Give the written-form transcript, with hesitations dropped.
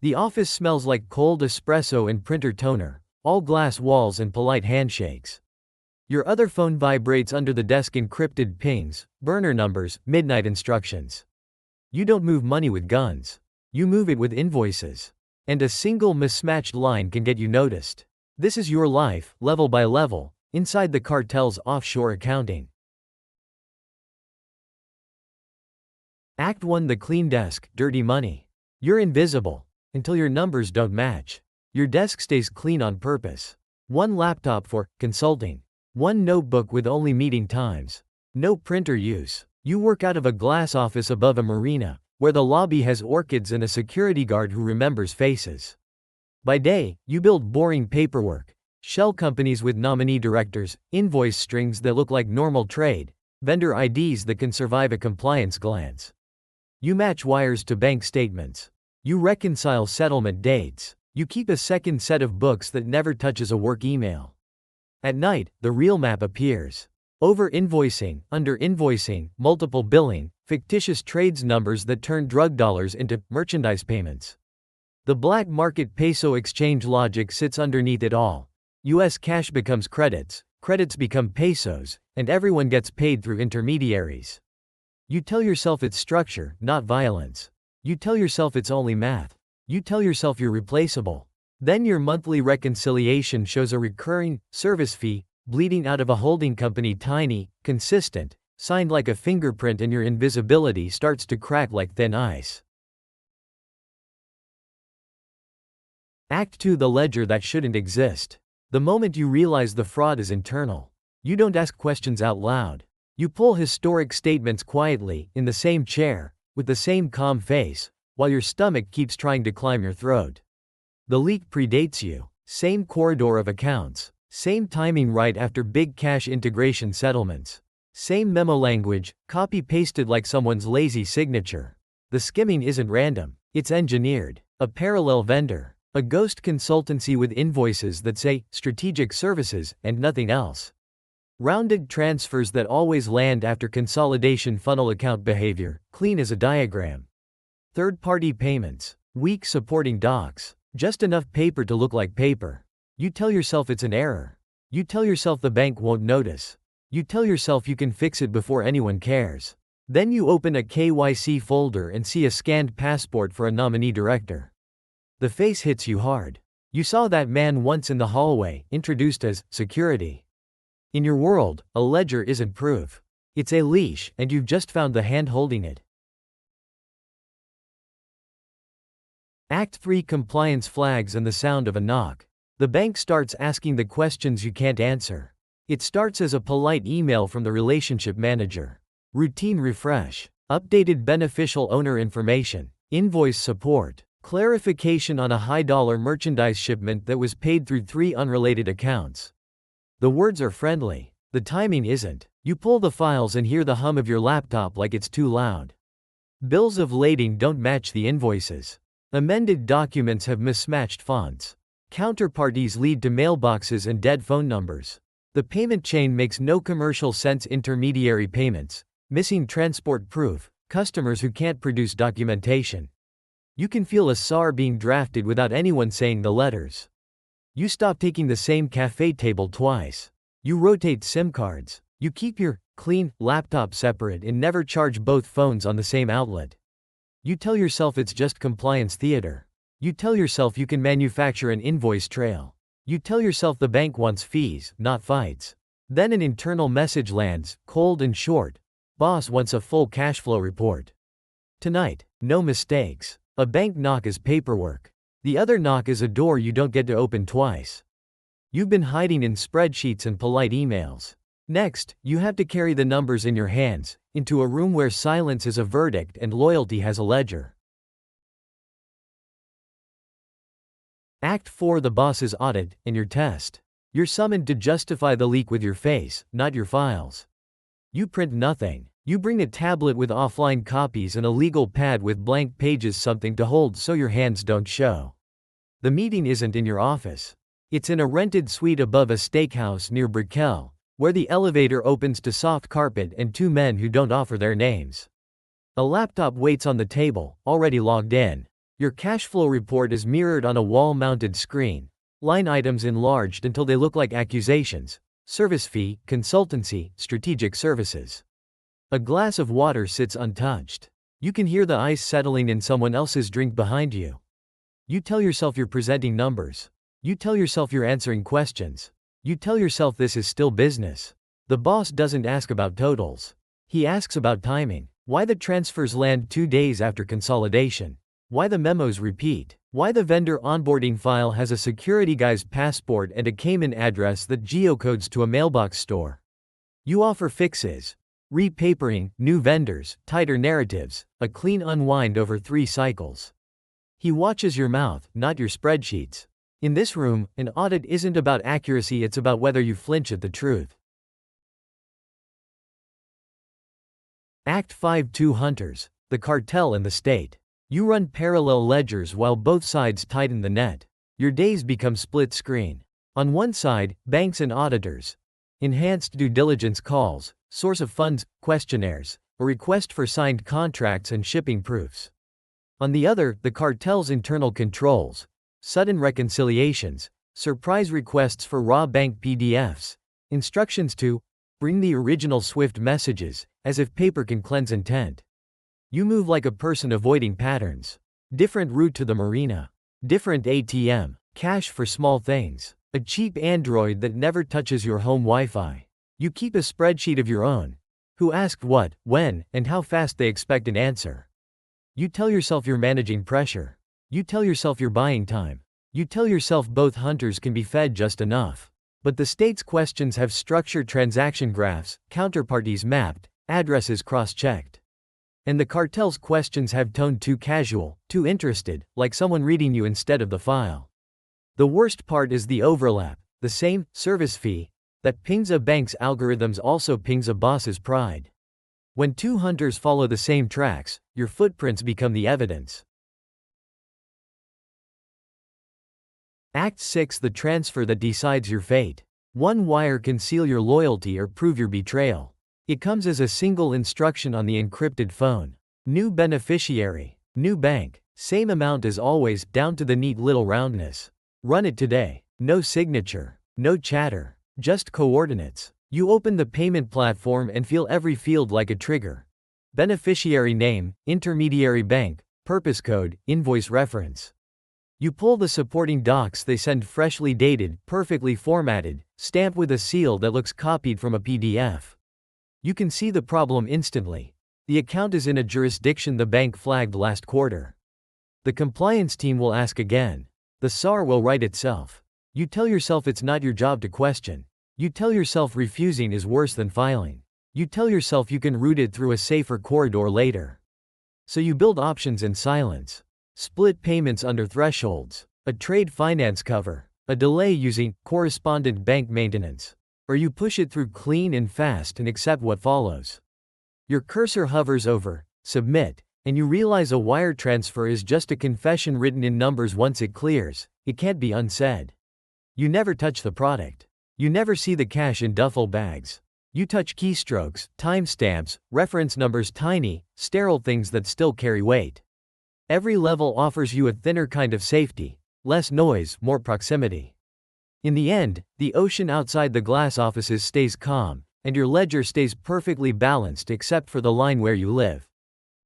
The office smells like cold espresso and printer toner, all glass walls and polite handshakes. Your other phone vibrates under the desk, encrypted pings, burner numbers, midnight instructions. You don't move money with guns. You move it with invoices. And a single mismatched line can get you noticed. This is your life, level by level, inside the cartel's offshore accounting. Act 1: The clean desk, dirty money. You're invisible until your numbers don't match. Your desk stays clean on purpose. One laptop for consulting. One notebook with only meeting times. No printer use. You work out of a glass office above a marina, where the lobby has orchids and a security guard who remembers faces. By day, you build boring paperwork. Shell companies with nominee directors, invoice strings that look like normal trade, vendor IDs that can survive a compliance glance. You match wires to bank statements. You reconcile settlement dates. You keep a second set of books that never touches a work email. At night, the real map appears. Over-invoicing, under-invoicing, multiple billing, fictitious trades numbers that turn drug dollars into merchandise payments. The black market peso exchange logic sits underneath it all. US cash becomes credits, credits become pesos, and everyone gets paid through intermediaries. You tell yourself it's structure, not violence. You tell yourself it's only math. You tell yourself you're replaceable. Then your monthly reconciliation shows a recurring service fee bleeding out of a holding company, tiny, consistent, signed like a fingerprint, and your invisibility starts to crack like thin ice. Act 2: The ledger that shouldn't exist. The moment you realize the fraud is internal. You don't ask questions out loud. You pull historic statements quietly, in the same chair, with the same calm face, while your stomach keeps trying to climb your throat. The leak predates you. Same corridor of accounts. Same timing right after big cash integration settlements. Same memo language, copy-pasted like someone's lazy signature. The skimming isn't random, it's engineered. A parallel vendor. A ghost consultancy with invoices that say, strategic services, and nothing else. Rounded transfers that always land after consolidation, funnel account behavior, clean as a diagram. Third-party payments. Weak supporting docs. Just enough paper to look like paper. You tell yourself it's an error. You tell yourself the bank won't notice. You tell yourself you can fix it before anyone cares. Then you open a KYC folder and see a scanned passport for a nominee director. The face hits you hard. You saw that man once in the hallway, introduced as security. In your world, a ledger isn't proof. It's a leash, and you've just found the hand holding it. Act 3: Compliance flags and the sound of a knock. The bank starts asking the questions you can't answer. It starts as a polite email from the relationship manager. Routine refresh. Updated beneficial owner information. Invoice support. Clarification on a high-dollar merchandise shipment that was paid through 3 unrelated accounts. The words are friendly. The timing isn't. You pull the files and hear the hum of your laptop like it's too loud. Bills of lading don't match the invoices. Amended documents have mismatched fonts. Counterparties lead to mailboxes and dead phone numbers. The payment chain makes no commercial sense. Intermediary payments. Missing transport proof. Customers who can't produce documentation. You can feel a SAR being drafted without anyone saying the letters. You stop taking the same cafe table twice. You rotate SIM cards. You keep your clean laptop separate and never charge both phones on the same outlet. You tell yourself it's just compliance theater. You tell yourself you can manufacture an invoice trail. You tell yourself the bank wants fees, not fights. Then an internal message lands, cold and short. Boss wants a full cash flow report. Tonight, no mistakes. A bank knock is paperwork. The other knock is a door you don't get to open twice. You've been hiding in spreadsheets and polite emails. Next, you have to carry the numbers in your hands, into a room where silence is a verdict and loyalty has a ledger. Act 4: The boss's audit and your test. You're summoned to justify the leak with your face, not your files. You print nothing. You bring a tablet with offline copies and a legal pad with blank pages, something to hold so your hands don't show. The meeting isn't in your office. It's in a rented suite above a steakhouse near Brickell, where the elevator opens to soft carpet and 2 men who don't offer their names. A laptop waits on the table, already logged in. Your cash flow report is mirrored on a wall-mounted screen. Line items enlarged until they look like accusations. Service fee, consultancy, strategic services. A glass of water sits untouched. You can hear the ice settling in someone else's drink behind you. You tell yourself you're presenting numbers. You tell yourself you're answering questions. You tell yourself this is still business. The boss doesn't ask about totals. He asks about timing. Why the transfers land 2 days after consolidation. Why the memos repeat. Why the vendor onboarding file has a security guy's passport and a Cayman address that geocodes to a mailbox store. You offer fixes. Repapering, new vendors, tighter narratives, a clean unwind over 3 cycles. He watches your mouth, not your spreadsheets. In this room, an audit isn't about accuracy, it's about whether you flinch at the truth. Act 5-2 Hunters, the cartel and the state. You run parallel ledgers while both sides tighten the net. Your days become split screen. On one side, banks and auditors. Enhanced due diligence calls, source of funds, questionnaires, a request for signed contracts and shipping proofs. On the other, the cartel's internal controls. Sudden reconciliations, surprise requests for raw bank PDFs, instructions to bring the original Swift messages, as if paper can cleanse intent. You move like a person avoiding patterns. Different route to the marina. Different ATM, cash for small things. A cheap Android that never touches your home Wi-Fi. You keep a spreadsheet of your own. Who asked what, when, and how fast they expect an answer. You tell yourself you're managing pressure. You tell yourself you're buying time. You tell yourself both hunters can be fed just enough. But the state's questions have structured transaction graphs, counterparties mapped, addresses cross-checked. And the cartel's questions have tone too casual, too interested, like someone reading you instead of the file. The worst part is the overlap. The same service fee that pings a bank's algorithms also pings a boss's pride. When 2 hunters follow the same tracks, your footprints become the evidence. Act 6 The transfer that decides your fate. One wire can seal your loyalty or prove your betrayal. It comes as a single instruction on the encrypted phone. New beneficiary, new bank, same amount as always, down to the neat little roundness. Run it today. No signature, no chatter, just coordinates. You open the payment platform and feel every field like a trigger. Beneficiary name, intermediary bank, purpose code, invoice reference. You pull the supporting docs they send, freshly dated, perfectly formatted, stamped with a seal that looks copied from a PDF. You can see the problem instantly. The account is in a jurisdiction the bank flagged last quarter. The compliance team will ask again. The SAR will write itself. You tell yourself it's not your job to question. You tell yourself refusing is worse than filing. You tell yourself you can route it through a safer corridor later. So you build options in silence. Split payments under thresholds, a trade finance cover, a delay using correspondent bank maintenance. Or you push it through clean and fast and accept what follows. Your cursor hovers over submit, and you realize a wire transfer is just a confession written in numbers. Once it clears, it can't be unsaid. You never touch the product. You never see the cash in duffel bags. You touch keystrokes, timestamps, reference numbers, tiny, sterile things that still carry weight. Every level offers you a thinner kind of safety, less noise, more proximity. In the end, the ocean outside the glass offices stays calm, and your ledger stays perfectly balanced except for the line where you live.